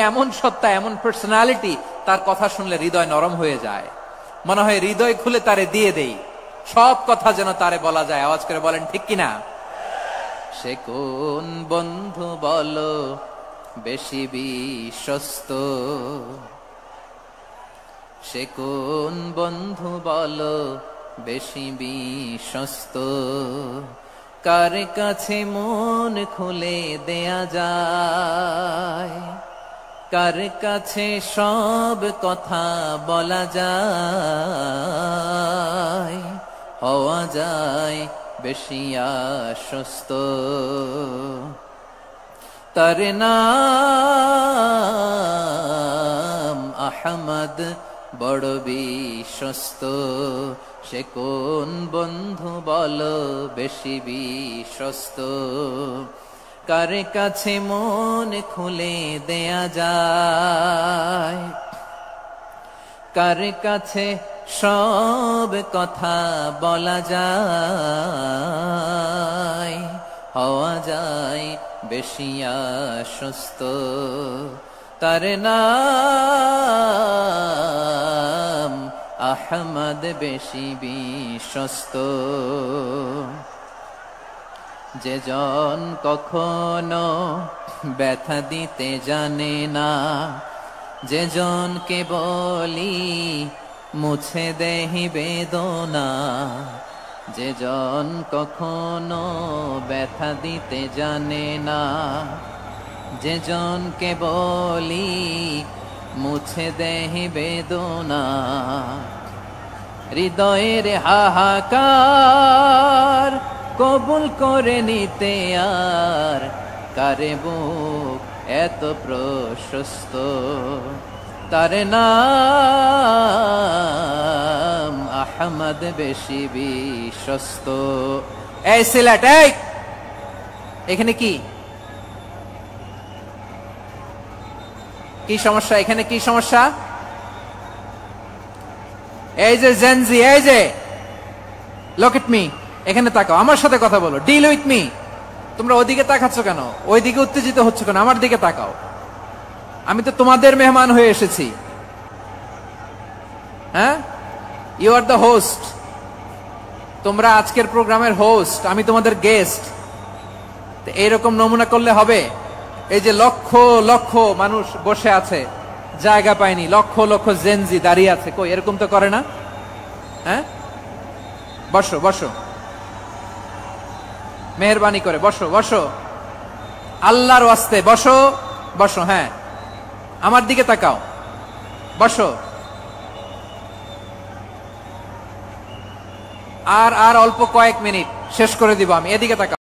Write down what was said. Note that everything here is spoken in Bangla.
এমন সত্তা, এমন পার্সোনালিটি, তার কথা শুনলে হৃদয় নরম হয়ে যায়, মনে হয় হৃদয় খুলে তারে দিয়ে দেই, সব কথা যেন তারে বলা যায়। আওয়াজ করে বলেন ঠিক কিনা? সে কোন বন্ধু বলো বেশি বিশ্বস্ত, সে কোন বন্ধু বলো বেশি বিশ্বস্ত, কার কাছে মন খুলে দেয়া যায়, কার কাছে সব কথা বলা যায়, হওয়া যায় বেশি আশ্বস্ত। তার নাম আহমদ, বড় বিশ্বস্ত। সে কোন বন্ধু বলো বেশি বিশ্বস্ত, কার কাছে মন খুলে দেয়া যায়, কার কাছে সব কথা বলা যায়, হওয়া যায় বেশি আশ্বস্ত। তার নাম আহমদ, বেশি বিশ্বস্ত। যে জন কখনো ব্যথা দিতে জানে না, যে জনকে বলি মুছে দেহি বেদনা, যে জন কখনো ব্যথা দিতে জানে না, যে জনকে বলি মুছে দেহি বেদনা, হৃদয়ের হাহাকার কবুল করে নিতে আর কারে বুক এত প্রশস্ত। তার নাম আহমদ, বেশি বিশ্বস্ত। এই সিলেট, এই এখানে কি কি সমস্যা? এখানে কি সমস্যা? এই যে জেনজি, এই যে লুক এট মি, এখানে তাকাও, আমার সাথে কথা বলো, ডিল উইথ মি। তোমরা ওইদিকে তাকাচ্ছ কেন? ওইদিকে উত্তেজিত হচ্ছে কেন? আমার দিকে তাকাও, আমি তো তোমাদের মেহমান হয়ে এসেছি। হ্যাঁ, ইউ আর দ্য হোস্ট, তোমরা আজকের প্রোগ্রামের হোস্ট, আমি তোমাদের গেস্ট। এইরকম নমুনা করলে হবে? এই যে লক্ষ লক্ষ মানুষ বসে আছে, জায়গা পায়নি, লক্ষ লক্ষ জেনজি দাঁড়িয়ে আছে, কই এরকম তো করে না? হ্যাঁ, বসো বসো, মেহরবানি করে বসো বসো, আল্লাহর ওয়াস্তে বসো বসো। হ্যাঁ, আমার দিকে তাকাও, বসো। আর অল্প কয়েক মিনিট শেষ করে দিব আমি, এদিকে তাকাও।